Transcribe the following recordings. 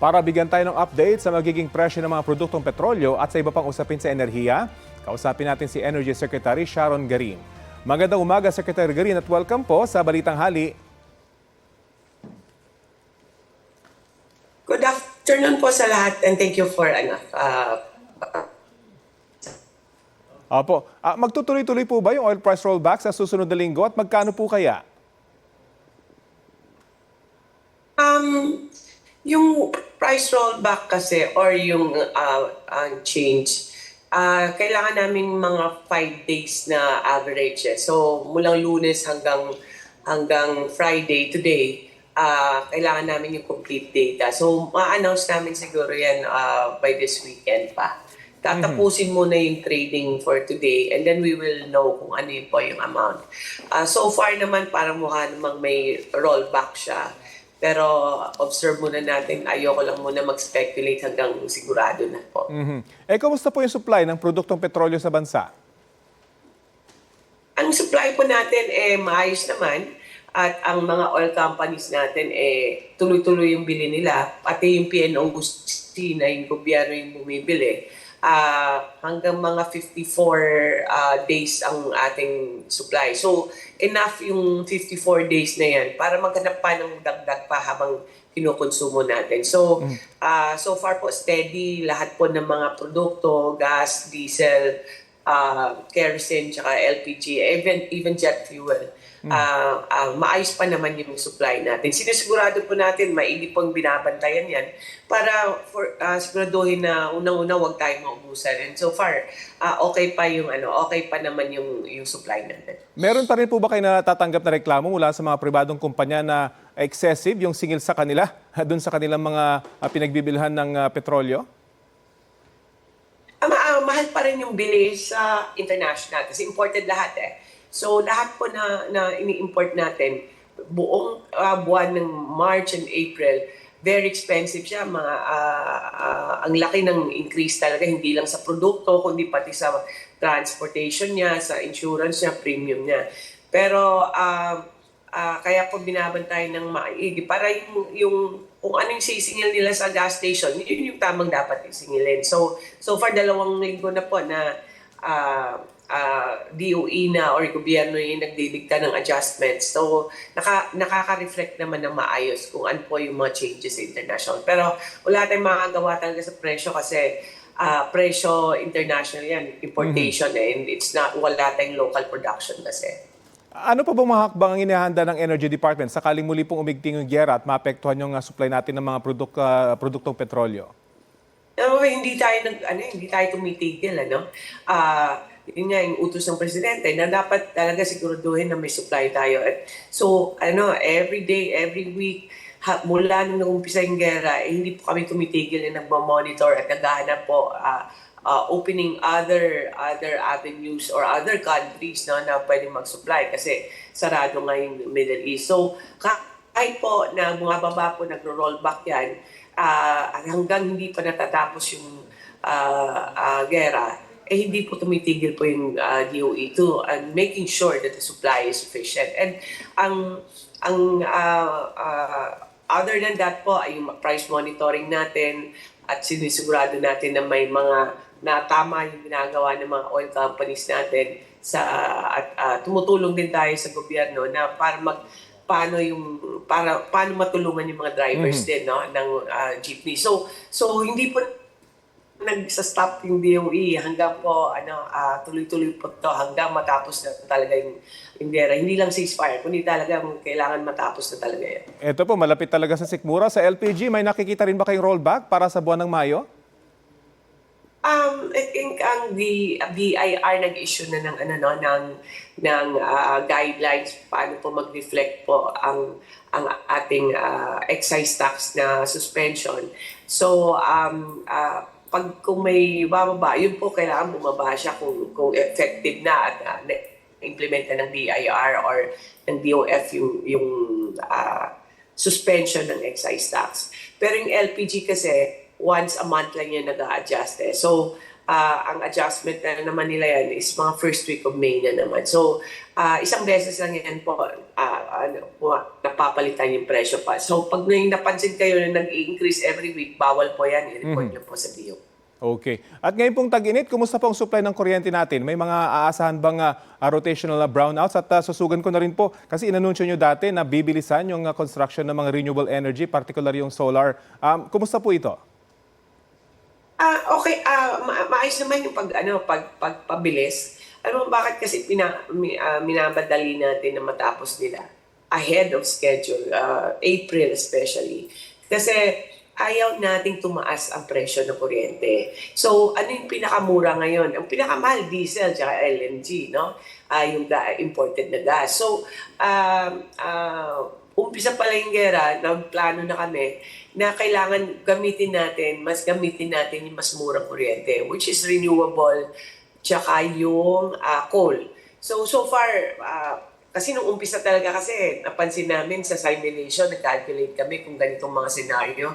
Para bigyan tayo ng update sa magiging presyo ng mga produktong petrolyo at sa iba pang usapin sa enerhiya, kausapin natin si Energy Secretary Sharon Garin. Magandang umaga, Secretary Garin, at welcome po sa Balitang Hali. Good afternoon po sa lahat and thank you for Magtutuloy-tuloy po ba yung oil price rollback sa susunod na linggo at magkano po kaya? Yung price rollback kasi or yung change, kailangan namin mga 5 days na average. So mulang Lunes hanggang Friday today, kailangan namin yung complete data. So ma-announce namin siguro yan by this weekend pa. Tatapusin muna yung trading for today and then we will know kung ano po yung amount. So far naman parang mukha namang may rollback siya. Pero observe muna natin, ayoko lang muna mag-speculate hanggang sigurado na po. Kamusta po yung supply ng produktong petrolyo sa bansa? Ang supply po natin maayos naman at ang mga oil companies natin tuloy-tuloy yung bili nila. Pati yung PNOC na yung gobyerno yung bumibili. Hanggang mga 54 days ang ating supply. So, enough yung 54 days na yan para maghanap pa ng dagdag pa habang kinukonsumo natin. So, so far po steady lahat po ng mga produkto, gas, diesel, kerosene, tsaka LPG, even jet fuel. Maayos pa naman yung supply natin. Sinisigurado po natin, maigi pong binabantayan yan para siguraduhin na unang-una huwag tayong maubusan. And so far, okay pa naman yung supply natin. Meron pa rin po ba kayo natatanggap na reklamo mula sa mga pribadong kumpanya na excessive yung singil sa kanila doon sa kanilang mga pinagbibilhan ng petrolyo? Mahal pa rin yung bili sa international kasi imported lahat So lahat po na ini-import natin, buong buwan ng March and April, very expensive siya. Ang laki ng increase talaga, hindi lang sa produkto, kundi pati sa transportation niya, sa insurance niya, premium niya. Pero kaya po binabantayan ng maigi para yung kung ano yung sisingil nila sa gas station, yun yung tamang dapat isingilin. So far 2 linggo na po na DOE na or gobyerno yung nagdidikta ng adjustments. So, nakaka-reflect naman ng maayos kung ano po yung mga changes sa international. Pero wala tayong makagawa talaga sa presyo kasi presyo international yan, importation and it's not, wala tayong local production kasi. Ano pa bang mga hakbang ang inihanda ng Energy Department sakaling muli pong umigting yung giyera at maapektuhan yung supply natin ng mga produktong petrolyo? Hindi tayo tumitigil, yun nga yung utos ng presidente na dapat talaga siguraduhin na may supply tayo. So, every day, every week, mula nung nag-umpisa yung gera, hindi po kami tumitigil na nagmamonitor at naghahanap po opening other avenues or other countries na pwedeng mag-supply kasi sarado nga yung Middle East. So, kahit po na bumababa po, nagro-rollback yan, hanggang hindi pa natatapos yung gera, hindi po tumitigil po yung DOE to and making sure that the supply is sufficient. And other than that po, ay yung price monitoring natin at sinisigurado natin na may mga tama yung ginagawa ng mga oil companies natin at tumutulong din tayo sa gobyerno na paano matulungan yung mga drivers din ng jeepney. So hindi po nagsa-stop yung DOE hanggang po tuloy-tuloy po to hanggang matapos na talaga yung gera. Hindi lang ceasefire, kundi talaga kailangan matapos na talaga yan. Ito po, malapit talaga sa sikmura. Sa LPG, may nakikita rin ba kayong rollback para sa buwan ng Mayo? I think ang BIR nag-issue na ng guidelines paano po mag-reflect po ang ating excise tax na suspension. So kung may bababa, yun po kailangan bumaba siya kung effective na at implement na ng BIR or ng DOF yung suspension ng excise tax. Pero yung LPG kasi, once a month lang yan nag-a-adjust. So, ang adjustment na naman nila yan is mga first week of May na naman. So, isang beses lang yan po, napapalitan yung presyo pa. So, pag napansin kayo na nag-increase every week, bawal po yan. I-report nyo po sa DO. Okay. At ngayon pong tag-init, kumusta po ang supply ng kuryente natin? May mga aasahan bang rotational brownouts? At susugan ko na rin po, kasi inanunsyo nyo dati na bibilisan yung construction ng mga renewable energy, particular yung solar. Kumusta po ito? Okay, maayos naman yung pagpabilis. Ano bakit kasi minabadali natin na matapos nila ahead of schedule, April especially. Kasi ayaw nating tumaas ang presyo ng kuryente. So, ano yung pinakamura ngayon? Ang pinakamahal, diesel at LNG, no? Yung imported na gas. So, umpisa pala yung gera, nagplano na kami na kailangan gamitin natin yung mas murang kuryente, which is renewable, tsaka yung coal. So far, kasi nung umpisa talaga kasi, napansin namin sa simulation, nag-calculate kami kung ganitong mga senaryo,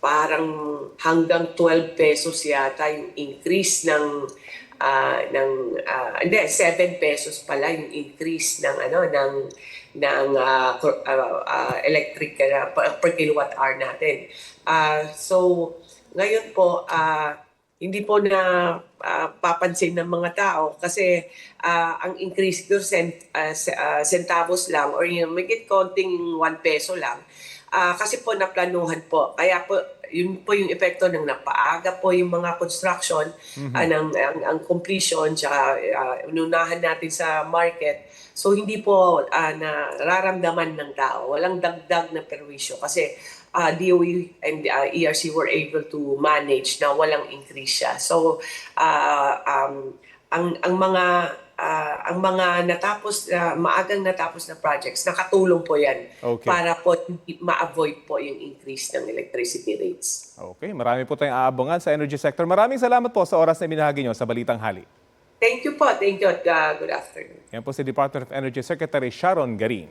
parang hanggang 12 pesos yata yung increase hindi, 7 pesos pala yung increase ng electric per kilowatt hour natin. So ngayon po hindi po na papansin ng mga tao kasi ang increase ko centavos lang or yung magit konting 1 peso lang. Kasi po naplanuhan po. Kaya po yun po yung epekto ng napaaga po yung mga construction, ang completion, tsaka ununahan natin sa market. So hindi po nararamdaman ng tao. Walang dagdag na perwisyo kasi DOE and ERC were able to manage na walang increase siya. So ang mga maagang natapos na projects, nakatulong po yan para po ma-avoid po yung increase ng electricity rates. Okay, marami po tayong aabangan sa energy sector. Maraming salamat po sa oras na binahagi nyo sa Balitang Hali. Thank you po. Thank you at good afternoon. Yan po si Department of Energy Secretary Sharon Garin.